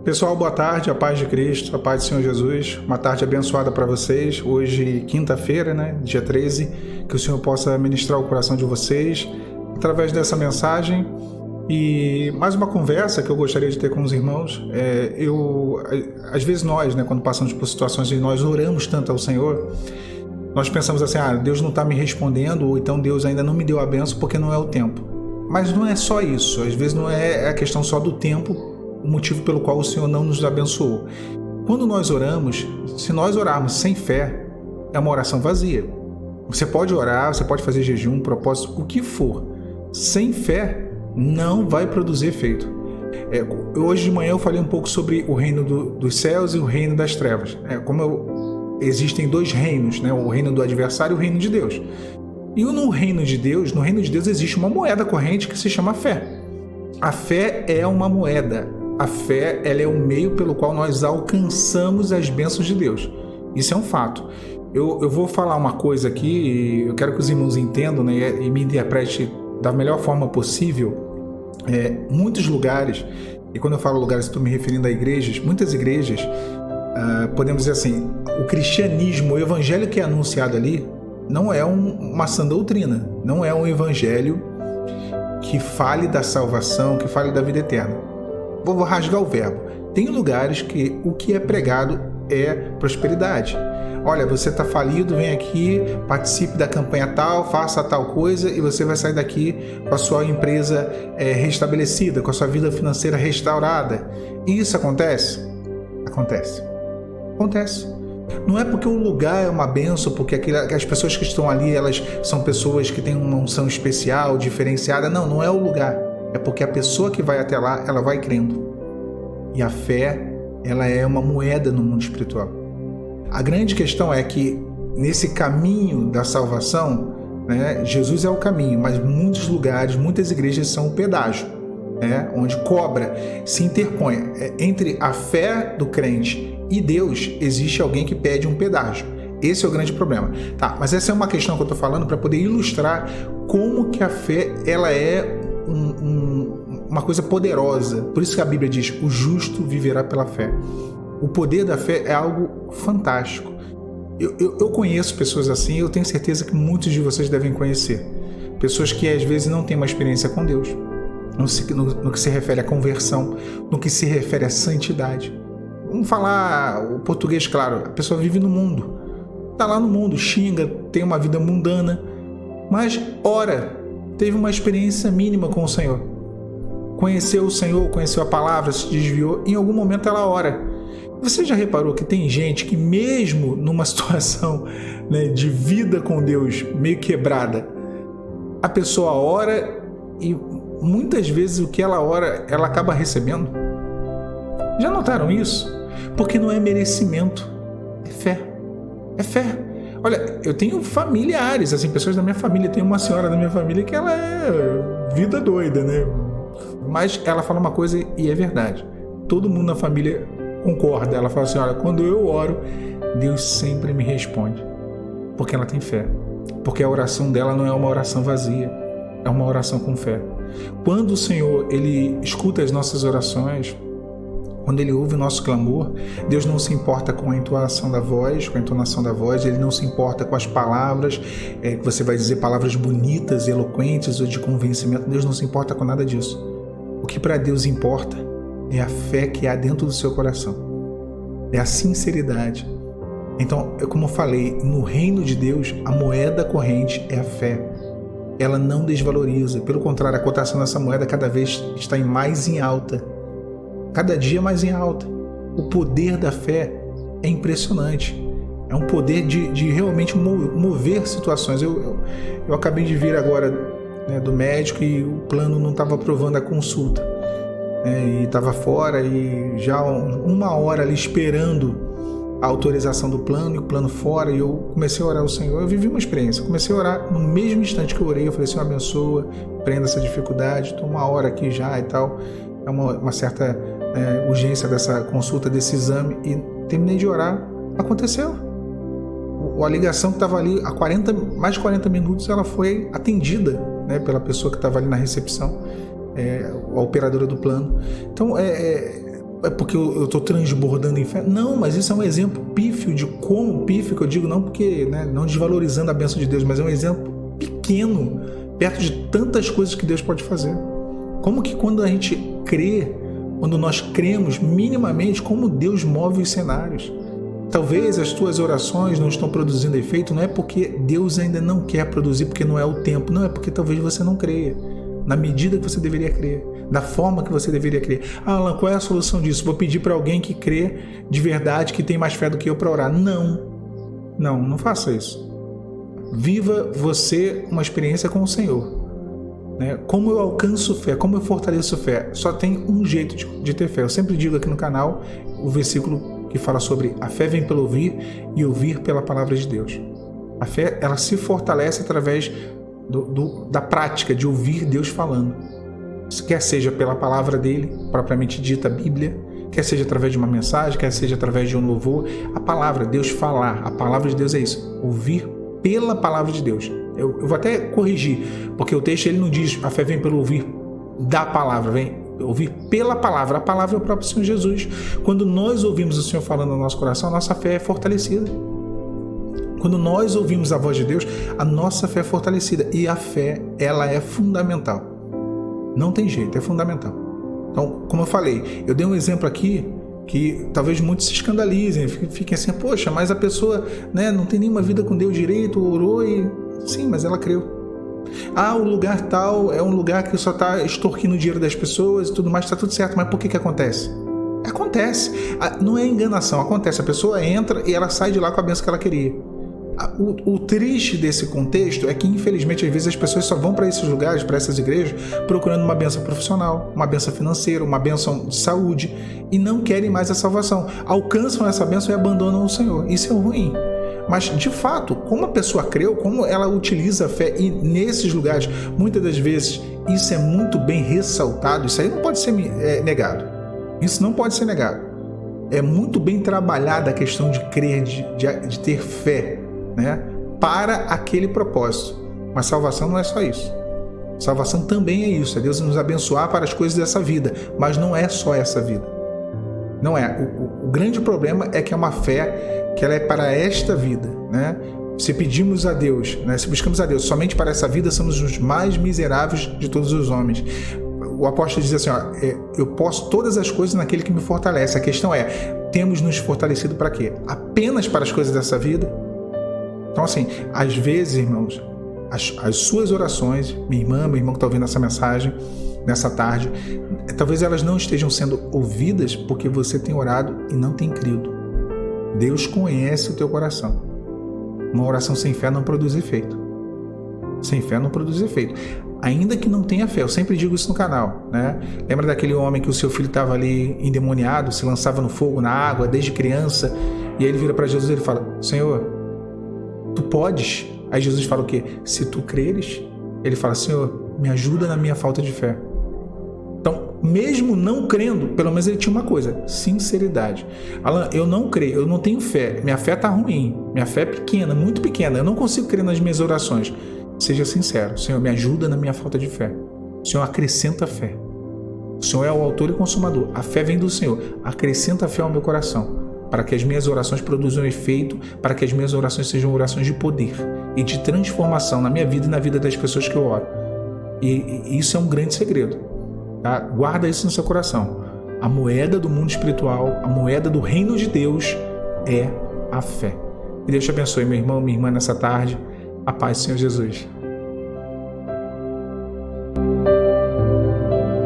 Pessoal, boa tarde, a paz de Cristo, a paz do Senhor Jesus, uma tarde abençoada para vocês, hoje quinta-feira, dia 13, que o Senhor possa ministrar o coração de vocês através dessa mensagem e mais uma conversa que eu gostaria de ter com os irmãos. Às vezes nós, quando passamos por situações e nós oramos tanto ao Senhor, nós pensamos assim, Deus não está me respondendo, ou então Deus ainda não me deu a bênção porque não é o tempo. Mas não é só isso, às vezes não é a questão só do tempo, o motivo pelo qual o Senhor não nos abençoou. Quando nós oramos, se nós orarmos sem fé, é uma oração vazia. Você pode orar, você pode fazer jejum, propósito, o que for. Sem fé, não vai produzir efeito. Hoje de manhã eu falei um pouco sobre o reino dos céus e o reino das trevas. Existem dois reinos, o reino do adversário e o reino de Deus. E no reino de Deus existe uma moeda corrente que se chama fé. A fé é uma moeda. A fé, ela é o meio pelo qual nós alcançamos as bênçãos de Deus. Isso é um fato. Eu vou falar uma coisa aqui e eu quero que os irmãos entendam, e me interpretem da melhor forma possível. Muitos lugares, e quando eu falo lugares estou me referindo a igrejas, muitas igrejas, podemos dizer assim, o cristianismo, o evangelho que é anunciado ali, não é uma sã doutrina, não é um evangelho que fale da salvação, que fale da vida eterna. Vou rasgar o verbo. Tem lugares que o que é pregado é prosperidade. Olha, você está falido, vem aqui, participe da campanha tal, faça tal coisa e você vai sair daqui com a sua empresa restabelecida, com a sua vida financeira restaurada. E isso acontece? Acontece. Não é porque o lugar é uma bênção, porque as pessoas que estão ali, elas são pessoas que têm uma unção especial, diferenciada. Não é o lugar. É porque a pessoa que vai até lá, ela vai crendo. E a fé, ela é uma moeda no mundo espiritual. A grande questão é que nesse caminho da salvação, Jesus é o caminho, mas muitos lugares, muitas igrejas são o pedágio, onde cobra, se interpõe. Entre a fé do crente e Deus, existe alguém que pede um pedágio. Esse é o grande problema. Tá, mas essa é uma questão que eu estou falando para poder ilustrar como que a fé ela é uma coisa poderosa. Por isso que a Bíblia diz, o justo viverá pela fé. O poder da fé é algo fantástico. Eu conheço pessoas assim, eu tenho certeza que muitos de vocês devem conhecer. Pessoas que às vezes não têm uma experiência com Deus, no que se refere à conversão, no que se refere à santidade. Vamos falar o português, claro. A pessoa vive no mundo, está lá no mundo, xinga, tem uma vida mundana, mas ora, teve uma experiência mínima com o Senhor. Conheceu o Senhor, conheceu a palavra, se desviou, em algum momento ela ora. Você já reparou que tem gente que mesmo numa situação de vida com Deus meio quebrada, a pessoa ora e muitas vezes o que ela ora, ela acaba recebendo? Já notaram isso? Porque não é merecimento, é fé. É fé. Olha, eu tenho familiares, pessoas da minha família. Tem uma senhora da minha família que ela é vida doida, Mas ela fala uma coisa e é verdade. Todo mundo na família concorda. Ela fala assim, olha, quando eu oro, Deus sempre me responde. Porque ela tem fé. Porque a oração dela não é uma oração vazia. É uma oração com fé. Quando o Senhor, Ele escuta as nossas orações, quando Ele ouve o nosso clamor, Deus não se importa com a entonação da voz, Ele não se importa com as palavras, que você vai dizer palavras bonitas, eloquentes ou de convencimento. Deus não se importa com nada disso. O que para Deus importa é a fé que há dentro do seu coração. É a sinceridade. Então, como eu falei, no reino de Deus, a moeda corrente é a fé. Ela não desvaloriza. Pelo contrário, a cotação dessa moeda cada vez está mais em alta. Cada dia mais em alta. O poder da fé é impressionante. É um poder de realmente mover situações. Eu acabei de vir agora do médico e o plano não estava aprovando a consulta. E estava fora e já uma hora ali esperando a autorização do plano e o plano fora, e eu comecei a orar ao Senhor. Eu vivi uma experiência, comecei a orar no mesmo instante que eu orei. Eu falei, Senhor, abençoa, prenda essa dificuldade, estou uma hora aqui já e tal. É uma certa urgência dessa consulta, desse exame, e terminei de orar, aconteceu. A ligação que estava ali há mais de 40 minutos, ela foi atendida pela pessoa que estava ali na recepção, a operadora do plano. Então, é porque eu estou transbordando em fé. Não, mas isso é um exemplo pífio de como, pífio que eu digo não porque, né, não desvalorizando a bênção de Deus, mas é um exemplo pequeno, perto de tantas coisas que Deus pode fazer. Como que quando a gente crê, quando nós cremos minimamente, como Deus move os cenários. Talvez as tuas orações não estão produzindo efeito, não é porque Deus ainda não quer produzir, porque não é o tempo, não, é porque talvez você não creia na medida que você deveria crer, da forma que você deveria crer. Ah, Alan, qual é a solução disso? Vou pedir para alguém que crê de verdade, que tem mais fé do que eu para orar. Não faça isso. Viva você uma experiência com o Senhor. Né? Como eu alcanço fé, como eu fortaleço fé? Só tem um jeito de ter fé. Eu sempre digo aqui no canal o versículo que fala sobre a fé vem pelo ouvir e ouvir pela palavra de Deus. A fé, ela se fortalece através da prática de ouvir Deus falando. Quer seja pela palavra dele, propriamente dita, a Bíblia, quer seja através de uma mensagem, quer seja através de um louvor. A palavra, Deus falar, a palavra de Deus é isso, ouvir pela palavra de Deus. Eu vou até corrigir, porque o texto ele não diz a fé vem pelo ouvir da palavra, vem ouvir pela palavra. A palavra é o próprio Senhor Jesus. Quando nós ouvimos o Senhor falando no nosso coração, a nossa fé é fortalecida. Quando nós ouvimos a voz de Deus, a nossa fé é fortalecida. E a fé, ela é fundamental. Não tem jeito, é fundamental. Então, como eu falei, eu dei um exemplo aqui que talvez muitos se escandalizem, fiquem assim, poxa, mas a pessoa, né, não tem nenhuma vida com Deus direito, orou e... Sim, mas ela creu. Ah, o lugar tal é um lugar que só está extorquindo o dinheiro das pessoas e tudo mais, está tudo certo, mas por que acontece? Acontece. Não é enganação, acontece. A pessoa entra e ela sai de lá com a bênção que ela queria. O triste desse contexto é que, infelizmente, às vezes as pessoas só vão para esses lugares, para essas igrejas, procurando uma bênção profissional, uma bênção financeira, uma bênção de saúde e não querem mais a salvação. Alcançam essa bênção e abandonam o Senhor. Isso é ruim. Mas, de fato, como a pessoa creu, como ela utiliza a fé e nesses lugares, muitas das vezes, isso é muito bem ressaltado, isso aí não pode ser negado. Isso não pode ser negado. É muito bem trabalhada a questão de crer, de ter fé, né, para aquele propósito. Mas salvação não é só isso. Salvação também é isso, é Deus nos abençoar para as coisas dessa vida, mas não é só essa vida. Não é. O grande problema é que é uma fé que ela é para esta vida, né? Se pedimos a Deus, né, se buscamos a Deus somente para essa vida, somos os mais miseráveis de todos os homens. O apóstolo diz assim, ó, eu posso todas as coisas naquele que me fortalece. A questão é, temos nos fortalecido para quê? Apenas para as coisas dessa vida? Então, assim, às vezes, irmãos, as suas orações, minha irmã, meu irmão que está ouvindo essa mensagem nessa tarde, talvez elas não estejam sendo ouvidas porque você tem orado e não tem crido. Deus conhece o teu coração. Uma oração sem fé não produz efeito. Sem fé não produz efeito. Ainda que não tenha fé, eu sempre digo isso no canal, né? Lembra daquele homem que o seu filho estava ali endemoniado, se lançava no fogo, na água, desde criança, e aí ele vira para Jesus e ele fala, Senhor, tu podes? Aí Jesus fala o quê? Se tu creres, ele fala, Senhor, me ajuda na minha falta de fé. Então, mesmo não crendo, pelo menos ele tinha uma coisa, sinceridade. Alan, eu não creio, eu não tenho fé, minha fé está ruim, minha fé é pequena, muito pequena, eu não consigo crer nas minhas orações. Seja sincero, Senhor, me ajuda na minha falta de fé. Senhor, acrescenta fé. O Senhor é o autor e consumador, a fé vem do Senhor, acrescenta fé ao meu coração, para que as minhas orações produzam efeito, para que as minhas orações sejam orações de poder e de transformação na minha vida e na vida das pessoas que eu oro. E isso é um grande segredo. Tá? Guarda isso no seu coração. A moeda do mundo espiritual, a moeda do reino de Deus é a fé. E Deus te abençoe, meu irmão, minha irmã, nessa tarde. A paz do Senhor Jesus.